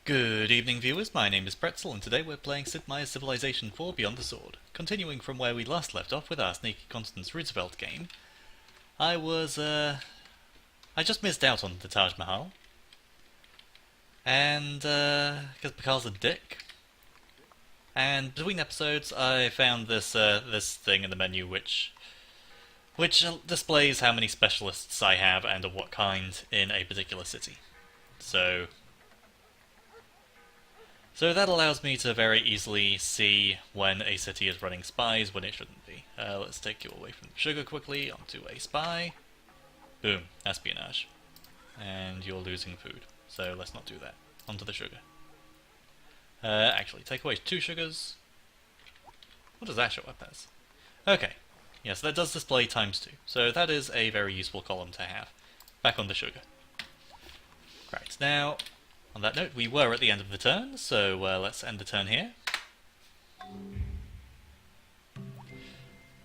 Good evening, viewers. My name is Pretzle, and today we're playing Sid Meier's Civilization 4 Beyond the Sword. Continuing from where we last left off with our Sneaky Constance Roosevelt game, I just missed out on the Taj Mahal. And, because Pakal's a dick. And between episodes, I found this thing in the menu which displays how many specialists I have and of what kind in a particular city. So that allows me to very easily see when a city is running spies, when it shouldn't be. Let's take you away from sugar quickly onto a spy. Boom, espionage. And you're losing food, so let's not do that. Onto the sugar. Actually, take away 2 sugars. What does that show up as? Okay, yes, that does display ×2, so that is a very useful column to have. Back on the sugar. Right, now, on that note, we were at the end of the turn, so let's end the turn here.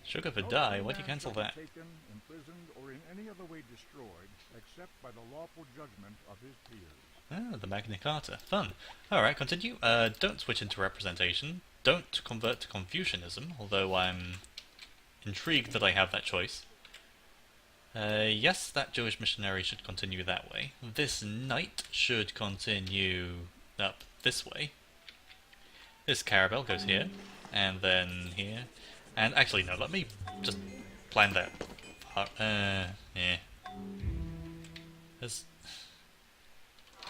Sugar for die, why do you cancel that? Taken, imprisoned, or in any other way destroyed, except by the lawful judgment of his peers. Ah, the Magna Carta. Fun. Alright, continue. Don't switch into representation. Don't convert to Confucianism, although I'm intrigued that I have that choice. Yes, that Jewish missionary should continue that way. This knight should continue up this way. This caravel goes here, and then here. And actually, no, let me just plan that. Yeah. There's,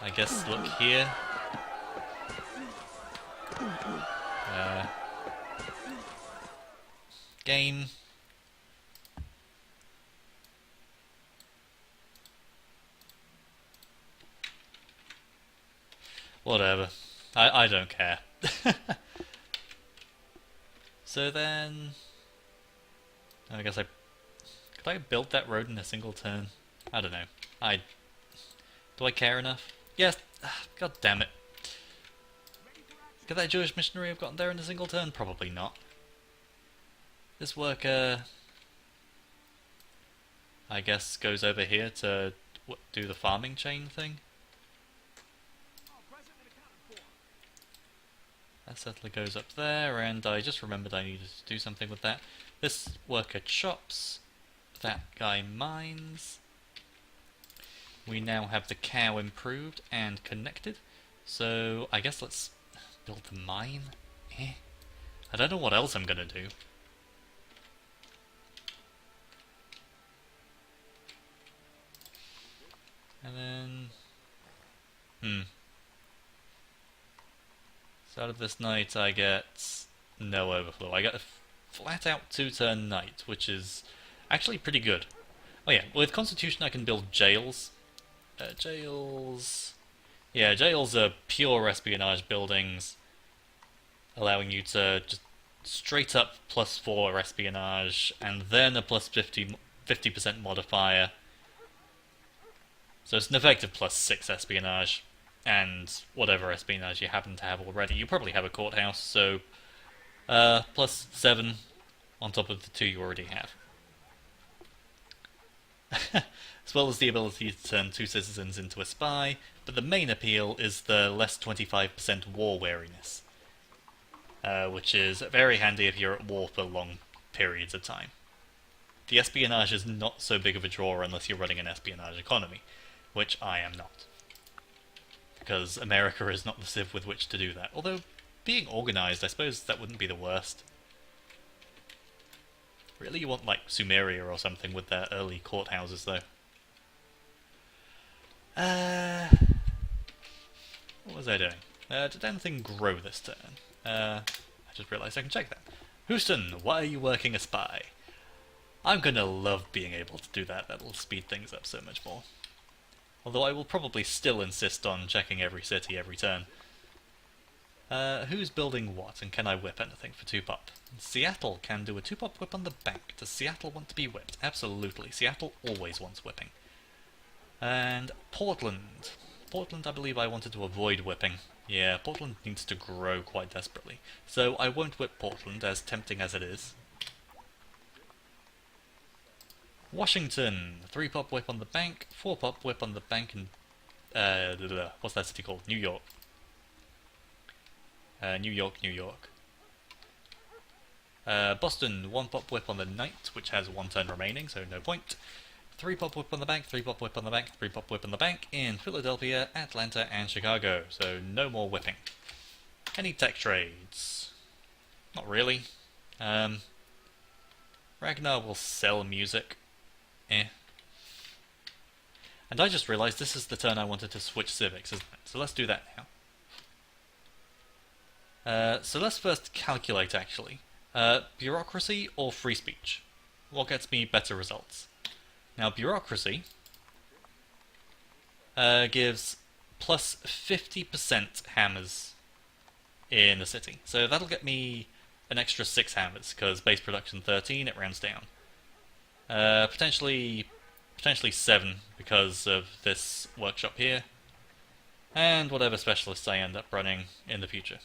I guess, look here. Game. Whatever. I don't care. So then, I guess could I build that road in a single turn? I don't know. Do I care enough? Yes. God damn it. Could that Jewish missionary have gotten there in a single turn? Probably not. This worker, I guess, goes over here to do the farming chain thing. That settler goes up there, and I just remembered I needed to do something with that. This worker chops. That guy mines. We now have the cow improved and connected. So I guess let's build the mine. I don't know what else I'm gonna do. And then... So out of this night I get no overflow. I get a flat out 2-turn night, which is actually pretty good. Oh yeah, with Constitution I can build jails. Yeah, jails are pure espionage buildings, allowing you to just straight up +4 espionage, and then a plus 50% modifier. So it's an effective +6 espionage. And whatever espionage you happen to have already. You probably have a courthouse, so +7 on top of the 2 you already have. As well as the ability to turn 2 citizens into a spy, but the main appeal is the less 25% war wariness, which is very handy if you're at war for long periods of time. The espionage is not so big of a draw unless you're running an espionage economy, which I am not. Because America is not the civ with which to do that. Although, being organised, I suppose that wouldn't be the worst. Really, you want, like, Sumeria or something with their early courthouses, though. What was I doing? Did anything grow this turn? I just realised I can check that. Houston, why are you working a spy? I'm gonna love being able to do that. That'll speed things up so much more. Although I will probably still insist on checking every city every turn. Who's building what, and can I whip anything for 2-pop? Seattle can do a 2-pop whip on the bank. Does Seattle want to be whipped? Absolutely. Seattle always wants whipping. And Portland. Portland, I believe I wanted to avoid whipping. Yeah, Portland needs to grow quite desperately. So I won't whip Portland, as tempting as it is. Washington, 3-pop whip on the bank, 4-pop whip on the bank, and what's that city called? New York. New York, New York. Boston, 1 pop whip on the knight, which has 1 turn remaining, so no point. 3 pop whip on the bank, 3 pop whip on the bank, 3 pop whip on the bank in Philadelphia, Atlanta, and Chicago, so no more whipping. Any tech trades? Not really. Ragnar will sell music. Eh. And I just realised this is the turn I wanted to switch civics, isn't it? So let's do that now. So let's first calculate, actually. Bureaucracy or free speech? What gets me better results? Now, bureaucracy gives plus 50% hammers in the city. So that'll get me an extra 6 hammers, because base production 13, it rounds down. Potentially 7 because of this workshop here, and whatever specialists I end up running in the future.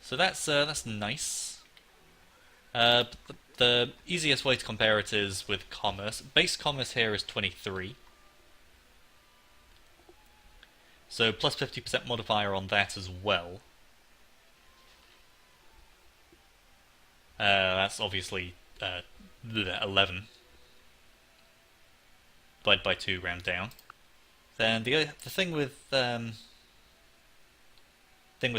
So that's nice. The easiest way to compare it is with commerce. Base commerce here is 23. So plus 50% modifier on that as well. That's obviously 11. Divide by 2, round down. Then the thing with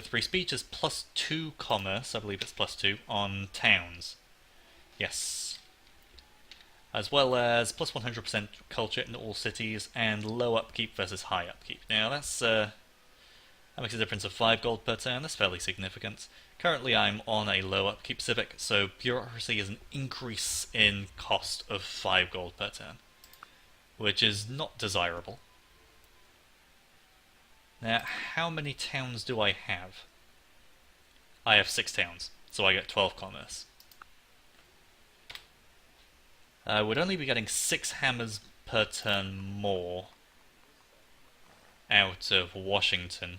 free speech is plus 2 commerce, I believe it's plus 2, on towns. Yes. As well as plus 100% culture in all cities, and low upkeep versus high upkeep. Now that makes a difference of 5 gold per turn, that's fairly significant. Currently I'm on a low upkeep civic, so bureaucracy is an increase in cost of 5 gold per turn, which is not desirable. Now, how many towns do I have? I have 6 towns, so I get 12 commerce. I would only be getting 6 hammers per turn more out of Washington.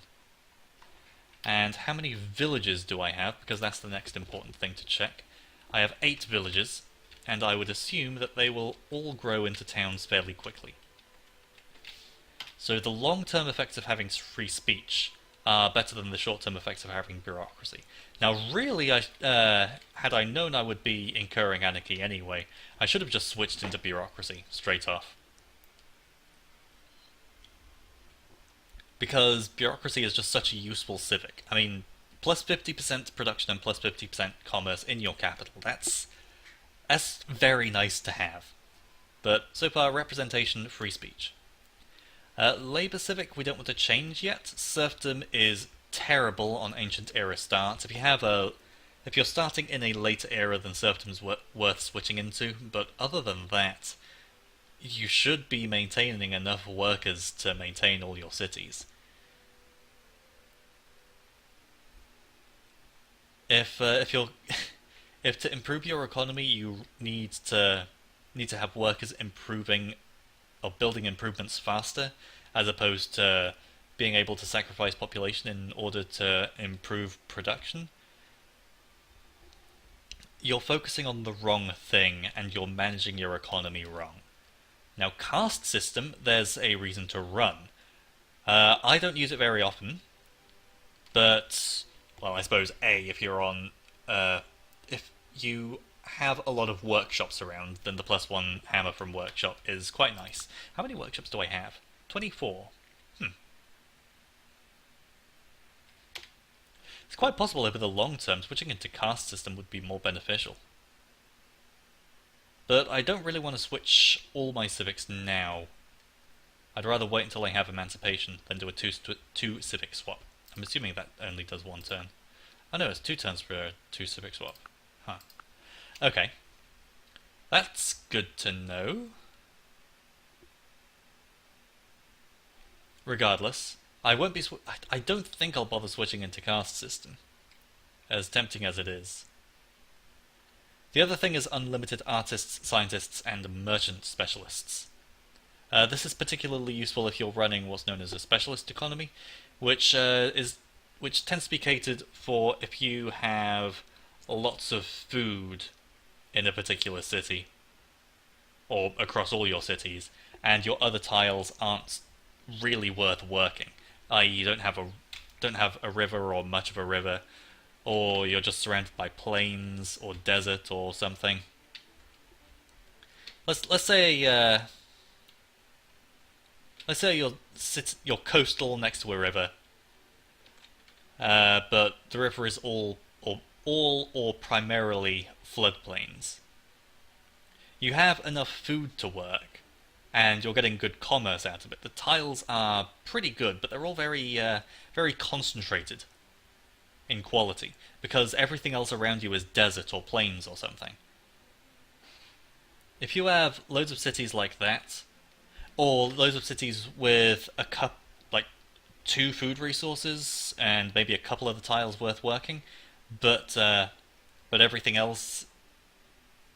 And how many villages do I have? Because that's the next important thing to check. I have 8 villages, and I would assume that they will all grow into towns fairly quickly. So the long-term effects of having free speech are better than the short-term effects of having bureaucracy. Now really, had I known I would be incurring anarchy anyway, I should have just switched into bureaucracy straight off. Because bureaucracy is just such a useful civic. I mean, plus 50% production and plus 50% commerce in your capital, that's very nice to have. But so far, representation, free speech. Labour civic we don't want to change yet. Serfdom is terrible on ancient era starts. If you're starting in a later era, then serfdom's worth switching into, but other than that, you should be maintaining enough workers to maintain all your cities. If to improve your economy you need to have workers improving or building improvements faster, as opposed to being able to sacrifice population in order to improve production, you're focusing on the wrong thing and you're managing your economy wrong. Now, caste system, there's a reason to run. I don't use it very often, but, well, I suppose if you're on, if you have a lot of workshops around, then the +1 hammer from workshop is quite nice. How many workshops do I have? 24. It's quite possible over the long term switching into caste system would be more beneficial. But I don't really want to switch all my civics now. I'd rather wait until I have emancipation than do a two civic swap. I'm assuming that only does 1 turn. Oh no, it's 2 turns for a 2 civic swap. Huh. Okay. That's good to know. Regardless, I won't be I don't think I'll bother switching into caste system, as tempting as it is. The other thing is unlimited artists, scientists, and merchant specialists. This is particularly useful if you're running what's known as a specialist economy, which tends to be catered for if you have lots of food in a particular city, or across all your cities, and your other tiles aren't really worth working, i.e. you don't have don't have a river or much of a river, or you're just surrounded by plains or desert or something. Let's say you're coastal next to a river, but the river is all or primarily floodplains. You have enough food to work, and you're getting good commerce out of it. The tiles are pretty good, but they're all very concentrated in quality, because everything else around you is desert or plains or something. If you have loads of cities like that, or loads of cities with like 2 food resources and maybe a couple of the tiles worth working, but everything else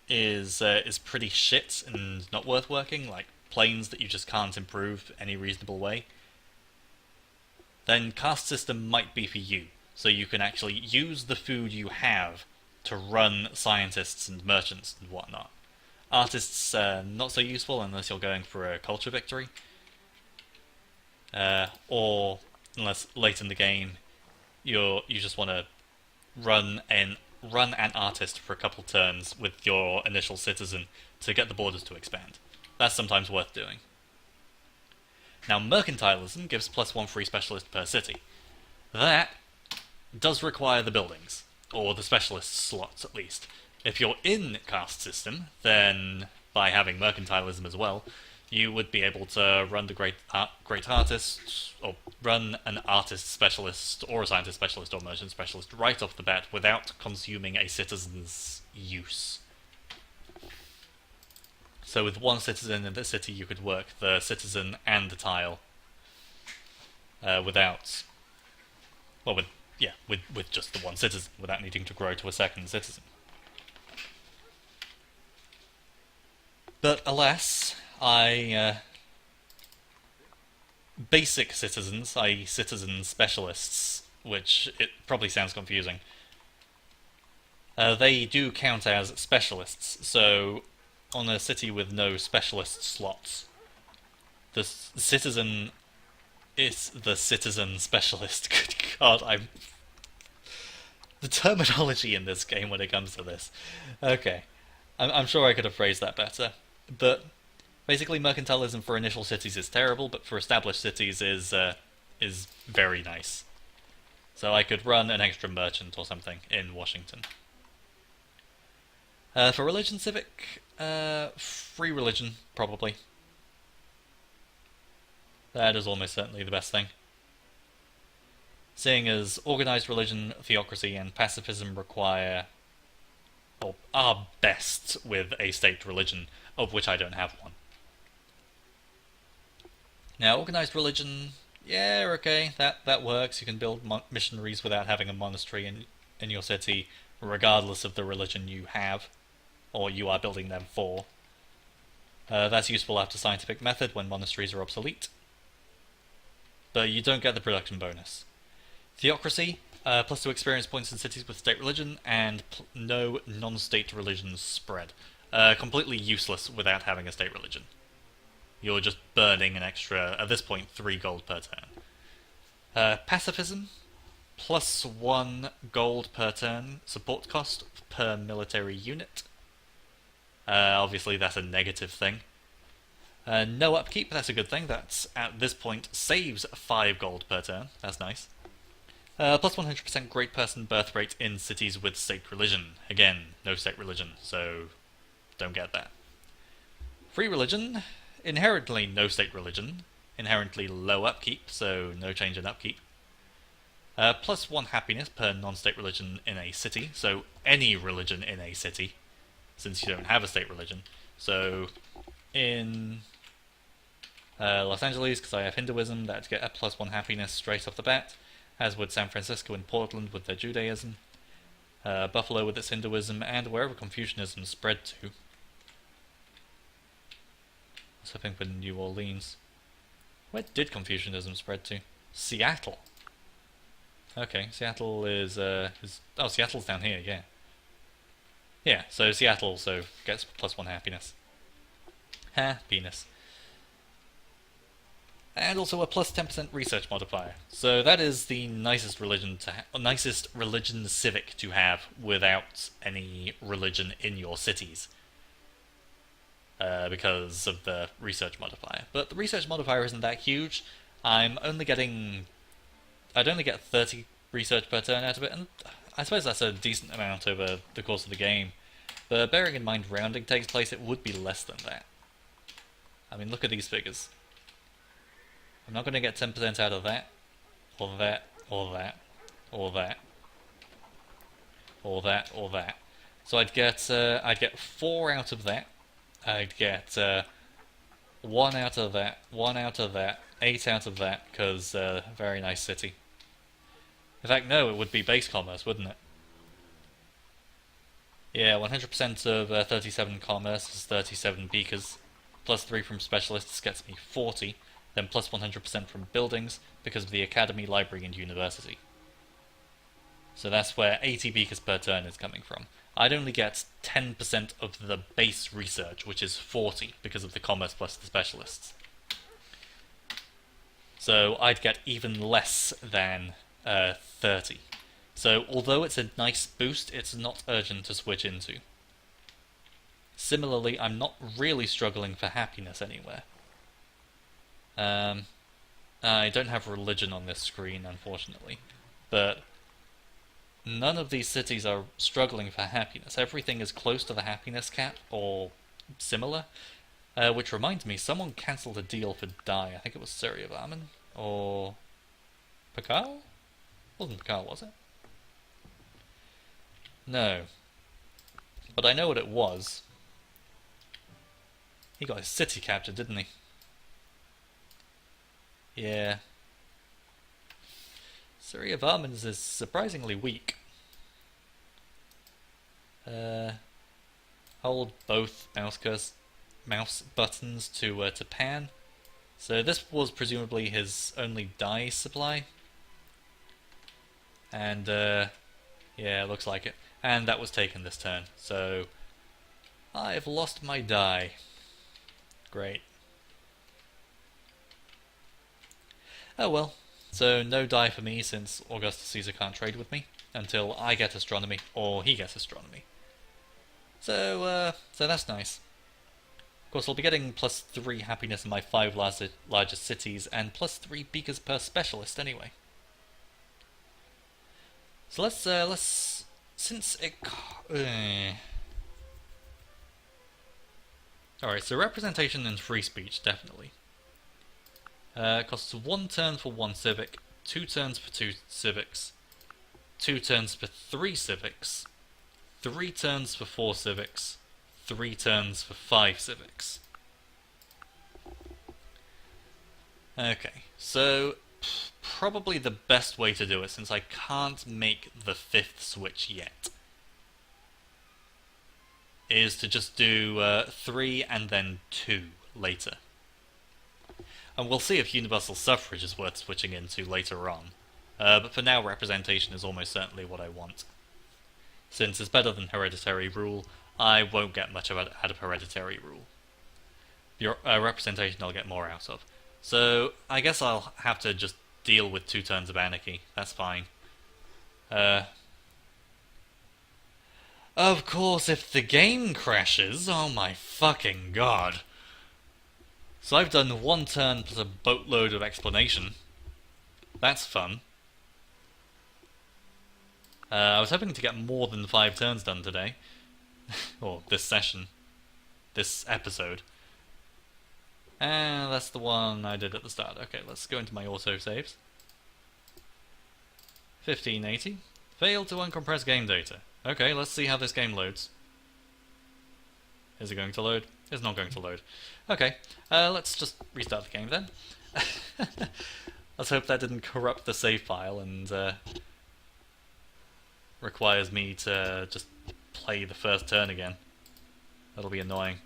is pretty shit and not worth working, like planes that you just can't improve any reasonable way, then caste system might be for you. So you can actually use the food you have to run scientists and merchants and whatnot. Artists not so useful unless you're going for a culture victory, or unless late in the game you just want to run an artist for a couple turns with your initial citizen to get the borders to expand. That's sometimes worth doing. Now, mercantilism gives +1 free specialist per city. That does require the buildings, or the specialist slots at least. If you're in caste system, then by having mercantilism as well, you would be able to run the great artist, or run an artist specialist, or a scientist specialist, or merchant specialist right off the bat without consuming a citizen's use. So with 1 citizen in the city, you could work the citizen and the tile with just the 1 citizen, without needing to grow to a 2nd citizen. But alas, basic citizens, i.e. citizen specialists, which it probably sounds confusing, they do count as specialists. So on a city with no specialist slots, the citizen is the citizen specialist. Good God, the terminology in this game when it comes to this. Okay, I'm sure I could have phrased that better. But basically, mercantilism for initial cities is terrible, but for established cities is very nice. So I could run an extra merchant or something in Washington. For religion civic, free religion, probably. That is almost certainly the best thing. Seeing as organized religion, theocracy, and pacifism are best with a state religion, of which I don't have one. Now, organized religion, yeah, okay, that works. You can build missionaries without having a monastery in your city, regardless of the religion you have, or you are building them for. That's useful after scientific method when monasteries are obsolete. But you don't get the production bonus. Theocracy, +2 experience points in cities with state religion, and no non-state religions spread. Completely useless without having a state religion. You're just burning an extra, at this point, 3 gold per turn. Pacifism, +1 gold per turn, support cost per military unit. Obviously that's a negative thing. No upkeep, that's a good thing. That's, at this point, saves 5 gold per turn. That's nice. Plus 100% great person birth rate in cities with state religion. Again, no state religion, so don't get that. Free religion, inherently no state religion, inherently low upkeep, so no change in upkeep. Plus 1 happiness per non-state religion in a city, so any religion in a city, since you don't have a state religion. So in Los Angeles, because I have Hinduism, that'd get a plus 1 happiness straight off the bat, as would San Francisco and Portland with their Judaism, Buffalo with its Hinduism, and wherever Confucianism spread to. I was hoping for New Orleans. Where did Confucianism spread to? Seattle. Okay, Seattle is oh, Seattle's down here, yeah. Yeah, so Seattle also gets plus 1 happiness. Happiness. and also a plus 10% research modifier. So that is the nicest nicest religion civic to have without any religion in your cities. Because of the research modifier. But the research modifier isn't that huge. I'd only get 30 research per turn out of it, and I suppose that's a decent amount over the course of the game. But bearing in mind rounding takes place, it would be less than that. I mean, look at these figures. I'm not going to get 10% out of that, or that, or that, or that, or that, or that. So I'd get 4 out of that. I'd get 1 out of that, 1 out of that, 8 out of that, because very nice city. In fact, no, it would be base commerce, wouldn't it? Yeah, 100% of 37 commerce is 37 beakers. Plus 3 from specialists gets me 40. Then plus 100% from buildings, because of the academy, library, and university. So that's where 80 beakers per turn is coming from. I'd only get 10% of the base research, which is 40, because of the commerce plus the specialists. So I'd get even less than 30. So although it's a nice boost, it's not urgent to switch into. Similarly, I'm not really struggling for happiness anywhere. I don't have religion on this screen, unfortunately, but none of these cities are struggling for happiness. Everything is close to the happiness cap, or similar. Which reminds me, someone cancelled a deal for Dai. I think it was Syria Varman, or Pakal? Wasn't Pakal, was it? No. But I know what it was. He got his city captured, didn't he? Yeah. Syria Varman's is surprisingly weak. Hold both mouse buttons to pan. So this was presumably his only die supply. And yeah, looks like it. And that was taken this turn. So I've lost my die. Great. Oh well, so no die for me since Augustus Caesar can't trade with me until I get astronomy or he gets astronomy. So that's nice. Of course, I'll be getting plus 3 happiness in my 5 largest cities and plus 3 beakers per specialist anyway. So let's since it. Alright, so representation and free speech definitely. Costs 1 turn for 1 civic, 2 turns for 2 civics, 2 turns for 3 civics, 3 turns for 4 civics, 3 turns for 5 civics. Okay, so probably the best way to do it, since I can't make the 5th switch yet, is to just do 3 and then 2 later. And we'll see if universal suffrage is worth switching into later on. But for now, representation is almost certainly what I want. Since it's better than hereditary rule, I won't get much out of hereditary rule. Your representation I'll get more out of. So I guess I'll have to just deal with 2 turns of anarchy. That's fine. Of course, if the game crashes, oh my fucking god. So I've done 1 turn plus a boatload of explanation. That's fun. I was hoping to get more than 5 turns done today. Or this session. This episode. And that's the one I did at the start. Okay, let's go into my autosaves. 1580. Failed to uncompress game data. Okay, let's see how this game loads. Is it going to load? It's not going to load. Okay, let's just restart the game then. Let's hope that didn't corrupt the save file and requires me to just play the first turn again. That'll be annoying.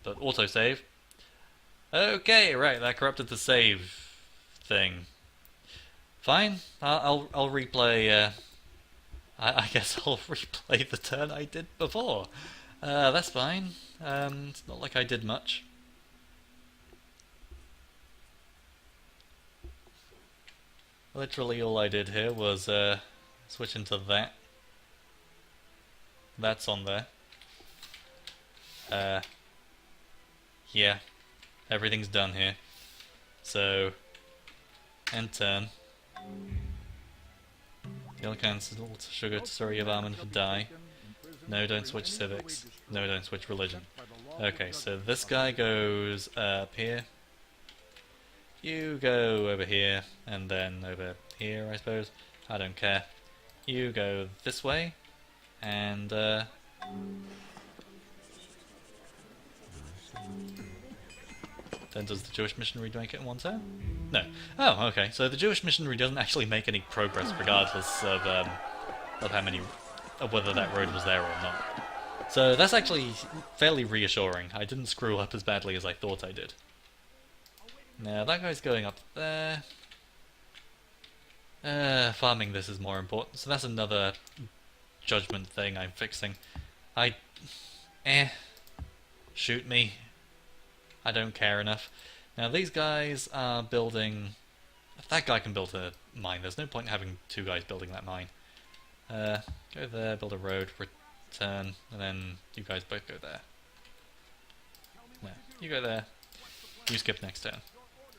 But autosave. Okay, right, that corrupted the save thing. Fine, I'll replay. I guess I'll replay the turn I did before. That's fine. It's not like I did much. Literally all I did here was switch into that. That's on there. Yeah, everything's done here. So, end turn. You'll cancel sugar to Surrey of Armand for die. No, don't switch civics. No, don't switch religion. Okay, so this guy goes up here. You go over here, and then over here, I suppose. I don't care. You go this way, and then does the Jewish missionary make it in one turn? No. Oh, okay. So the Jewish missionary doesn't actually make any progress, regardless of how many, of whether that road was there or not. So that's actually fairly reassuring. I didn't screw up as badly as I thought I did. Now that guy's going up there. Farming this is more important. So that's another judgment thing I'm fixing. Shoot me. I don't care enough. Now these guys are building... If that guy can build a mine, there's no point in having two guys building that mine. Go there, build a road, return, and then you guys both go there. No, you go there. You skip next turn.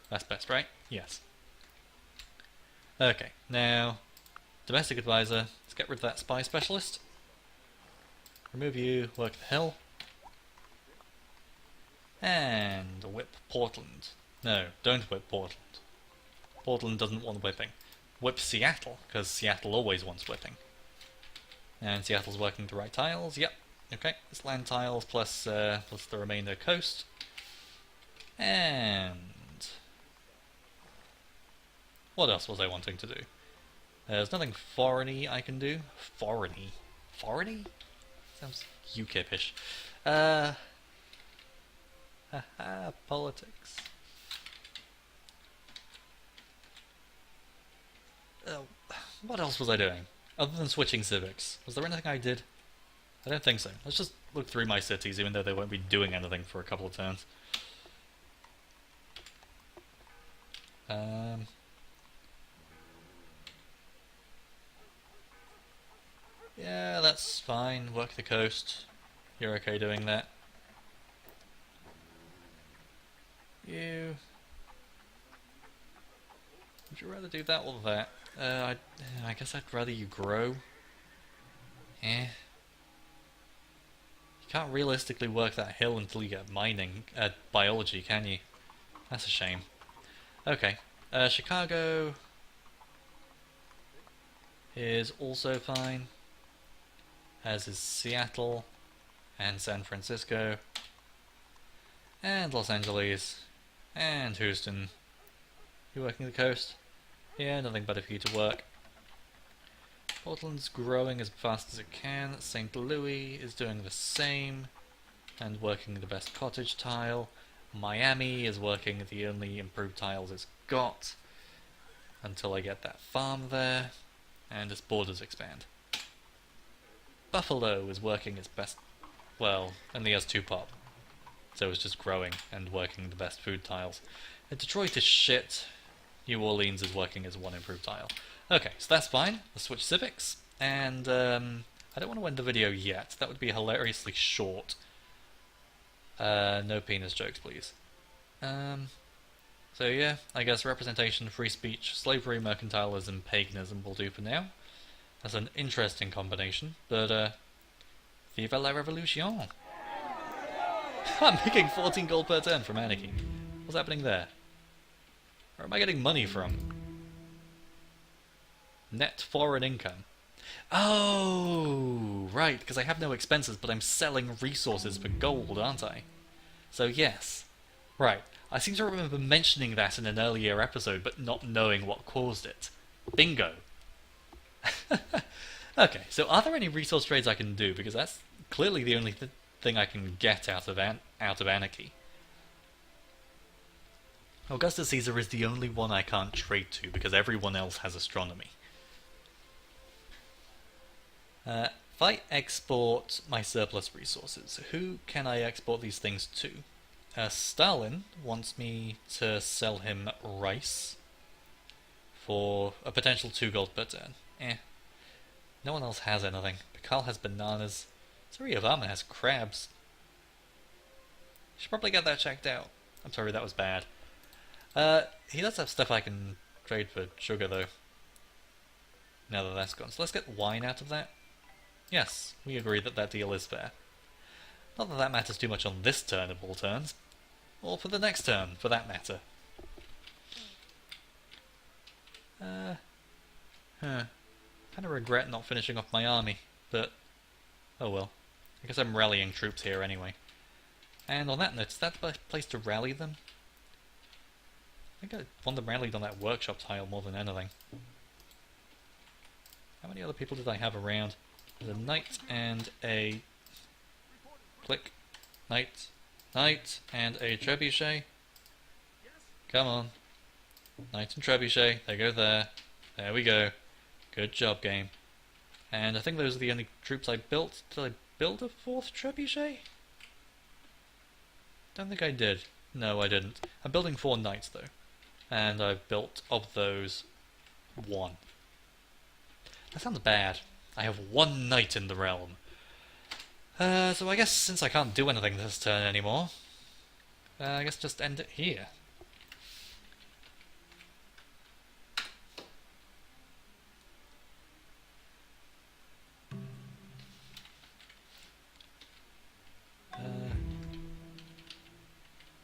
That's best, right? Yes. Okay, now, domestic advisor. Let's get rid of that spy specialist. Remove you, work the hill. And whip Portland. No, don't whip Portland. Portland doesn't want whipping. Whip Seattle, because Seattle always wants whipping. And Seattle's working the right tiles. Yep. Okay, it's land tiles plus the remainder coast. And what else was I wanting to do? There's nothing foreigny I can do. Foreigny? Foreigny? Sounds UKIP-ish. Haha, politics. What else was I doing? Other than switching civics. Was there anything I did? I don't think so. Let's just look through my cities, even though they won't be doing anything for a couple of turns. Yeah, that's fine. Work the coast. You're okay doing that. You... Would you rather do that or that? I guess I'd rather you grow. You can't realistically work that hill until you get mining, biology, can you? That's a shame. Okay, Chicago is also fine, as is Seattle, and San Francisco, and Los Angeles, and Houston. You working the coast? Yeah, nothing better for you to work. Portland's growing as fast as it can. St. Louis is doing the same, and working the best cottage tile. Miami is working the only improved tiles it's got, until I get that farm there, and its borders expand. Buffalo is working its best, well, only has 2 pop, so it's just growing and working the best food tiles. And Detroit is shit. New Orleans is working as 1 improved tile. Okay, so that's fine. Let's switch civics, and I don't want to end the video yet. That would be hilariously short. No penis jokes, please. So yeah, I guess representation, free speech, slavery, mercantilism, paganism will do for now. That's an interesting combination, but vive la revolution! I'm making 14 gold per turn from anarchy. What's happening there? Where am I getting money from? Net foreign income. Oh, right, because I have no expenses, but I'm selling resources for gold, aren't I? So yes. Right. I seem to remember mentioning that in an earlier episode, but not knowing what caused it. Bingo. Okay, so are there any resource trades I can do? Because that's clearly the only thing I can get out of anarchy. Augustus Caesar is the only one I can't trade to, because everyone else has astronomy. If I export my surplus resources, who can I export these things to? Stalin wants me to sell him rice for a potential 2 gold per turn. No one else has anything. Pikal has bananas. Suryavama has crabs. Should probably get that checked out. I'm sorry, that was bad. He does have stuff I can trade for sugar, though. Now that that's gone. So let's get wine out of that. Yes, we agree that that deal is fair. Not that that matters too much on this turn of all turns. Or for the next turn, for that matter. Kind of regret not finishing off my army, but oh well. I guess I'm rallying troops here anyway. And on that note, is that the place to rally them? I think I want them rallied on that workshop tile more than anything. How many other people did I have around? There's a knight and a... Click. Knight. Knight and a trebuchet. Come on. Knight and trebuchet. They go there. There we go. Good job, game. And I think those are the only troops I built. Did I build a 4th trebuchet? Don't think I did. No, I didn't. I'm building 4 knights though. And I've built, of those, 1. That sounds bad. I have 1 knight in the realm. So I guess since I can't do anything this turn anymore, I guess just end it here.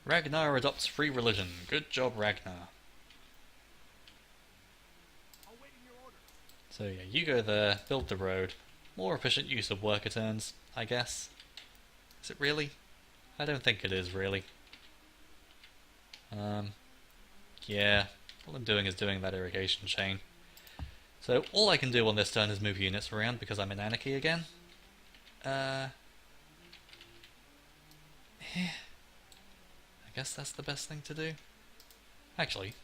Ragnar adopts free religion. Good job, Ragnar. So yeah, you go there, build the road. More efficient use of worker turns, I guess. Is it really? I don't think it is, really. Yeah, all I'm doing is doing that irrigation chain. So all I can do on this turn is move units around because I'm in anarchy again. I guess that's the best thing to do. Actually,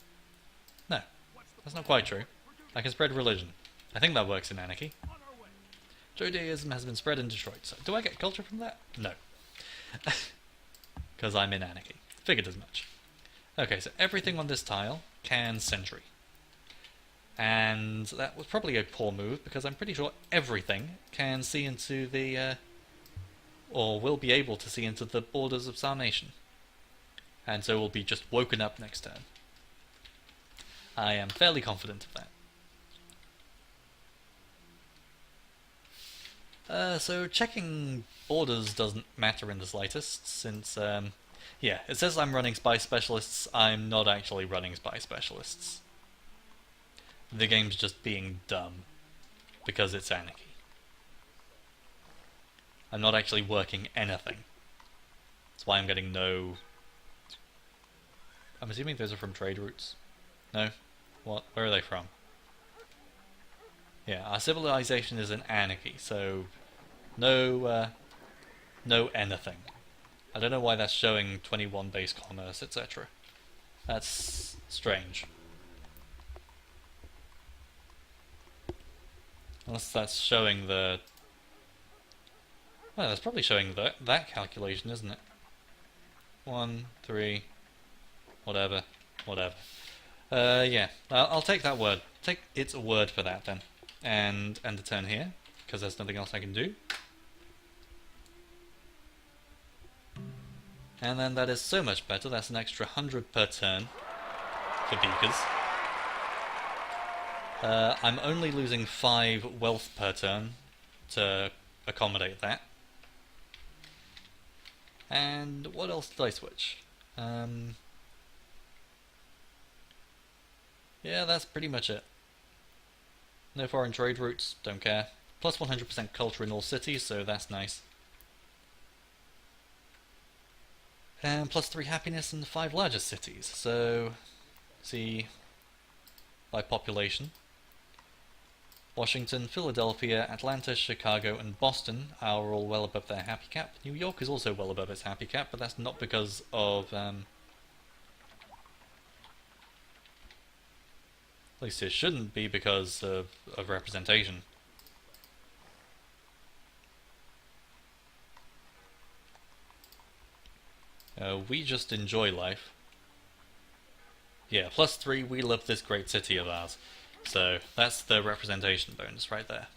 no, that's not quite true. I can spread religion. I think that works in anarchy. Judaism has been spread in Detroit. So do I get culture from that? No. Because I'm in anarchy. Figured as much. Okay, so everything on this tile can sentry. And that was probably a poor move, because I'm pretty sure everything can see into the... or will be able to see into the borders of Sarnation. And so will be just woken up next turn. I am fairly confident of that. So checking borders doesn't matter in the slightest, since, yeah, it says I'm running spy specialists. I'm not actually running spy specialists. The game's just being dumb, because it's anarchy. I'm not actually working anything. That's why I'm getting no... I'm assuming those are from trade routes. No? What? Where are they from? Yeah, our civilization is an anarchy, so no anything. I don't know why that's showing 21 base commerce, etc. That's strange. Unless that's showing the... Well, that's probably showing that calculation, isn't it? 1, 3, whatever. Yeah, I'll take that word. Take its word for that then. And end the turn here, because there's nothing else I can do. And then that is so much better. That's an extra 100 per turn for beakers. I'm only losing 5 wealth per turn to accommodate that. And what else did I switch? Yeah, that's pretty much it. No foreign trade routes, don't care. Plus 100% culture in all cities, so that's nice. And plus 3 happiness in the 5 largest cities, so... see... by population. Washington, Philadelphia, Atlanta, Chicago, and Boston are all well above their happy cap. New York is also well above its happy cap, but that's not because of... at least it shouldn't be because of representation. We just enjoy life. Yeah, +3, we love this great city of ours. So, that's the representation bonus right there.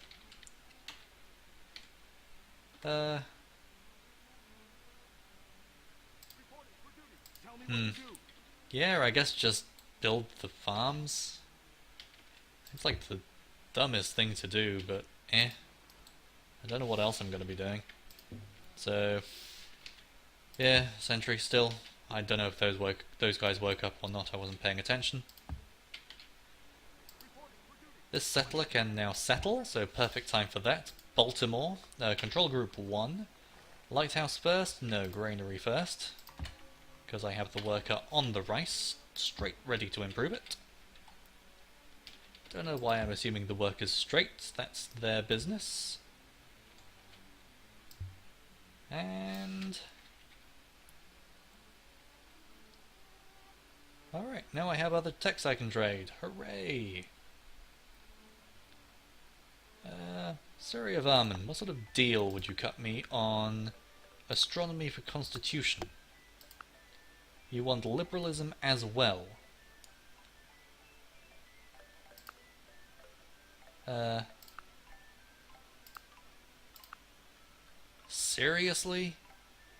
Yeah, I guess just build the farms. It's like the dumbest thing to do, but I don't know what else I'm going to be doing. So, yeah, sentry still. I don't know if those guys woke up or not, I wasn't paying attention. This settler can now settle, so perfect time for that. Baltimore, control group 1. Lighthouse first, no, granary first. Because I have the worker on the rice, straight ready to improve it. Don't know why I'm assuming the worker's straight, that's their business. And... alright, now I have other techs I can trade. Hooray! Surrey of Armon, what sort of deal would you cut me on astronomy for constitution? You want liberalism as well. Seriously?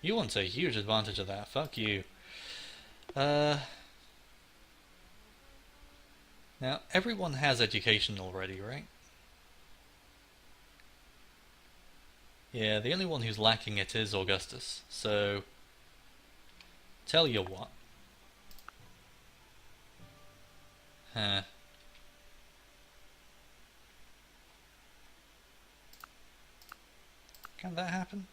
You want a huge advantage of that, fuck you. Now, everyone has education already, right? Yeah, the only one who's lacking it is Augustus, so... tell you what. Huh. Can that happen?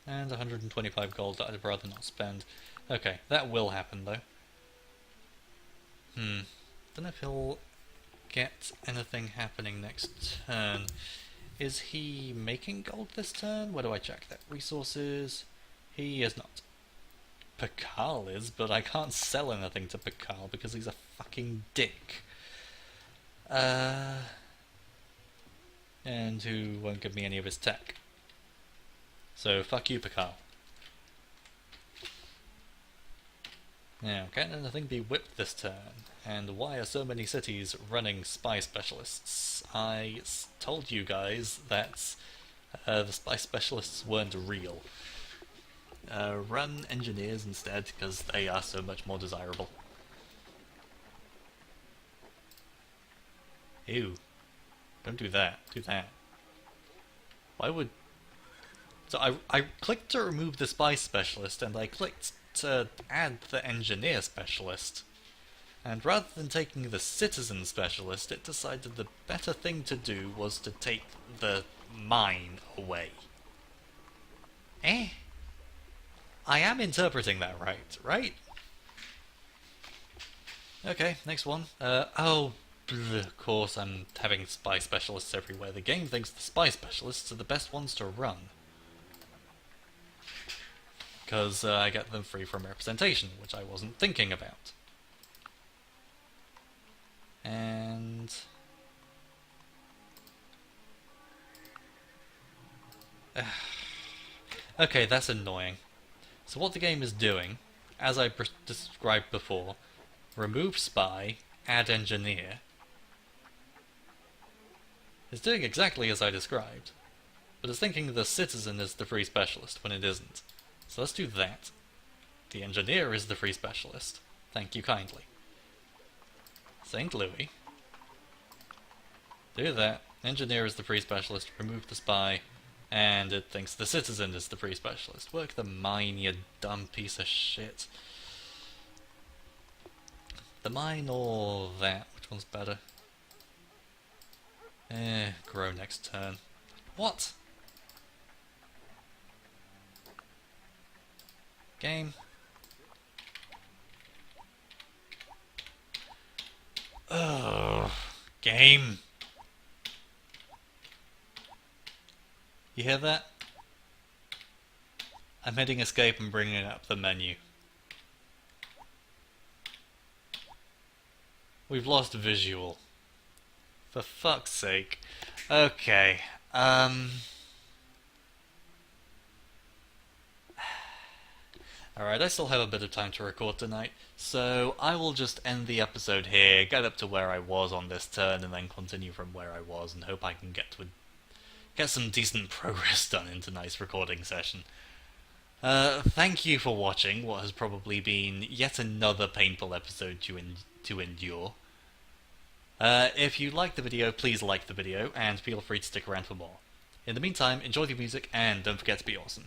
And 125 gold that I'd rather not spend. Okay, that will happen though. Don't know if he'll get anything happening next turn. Is he making gold this turn? Where do I check that? Resources. He is not. Pakal is, but I can't sell anything to Pakal because he's a fucking dick. And who won't give me any of his tech. So fuck you, Pakal. Now, can anything be whipped this turn? And why are so many cities running spy specialists? I told you guys that the spy specialists weren't real. Run engineers instead, because they are so much more desirable. Ew. Don't do that. Do that. Why would... So I clicked to remove the spy specialist, and I clicked to add the engineer specialist. And rather than taking the citizen specialist, it decided the better thing to do was to take the mine away. I am interpreting that right? Okay, next one. Of course I'm having spy specialists everywhere. The game thinks the spy specialists are the best ones to run. Because I get them free from representation, which I wasn't thinking about. And... okay, that's annoying. So what the game is doing, as I described before, remove spy, add engineer, is doing exactly as I described, but it's thinking the citizen is the free specialist when it isn't. So let's do that. The engineer is the free specialist. Thank you kindly. St. Louis. Do that. Engineer is the free specialist, remove the spy, and it thinks the citizen is the free specialist. Work the mine, you dumb piece of shit. The mine or that? Which one's better? Grow next turn. What? Game. Ugh. Game. You hear that? I'm hitting escape and bringing up the menu. We've lost visual. For fuck's sake. Okay. Alright, I still have a bit of time to record tonight, so I will just end the episode here, get up to where I was on this turn, and then continue from where I was, and hope I can get some decent progress done in tonight's recording session. Thank you for watching what has probably been yet another painful episode to endure. If you liked the video, please like the video, and feel free to stick around for more. In the meantime, enjoy the music, and don't forget to be awesome.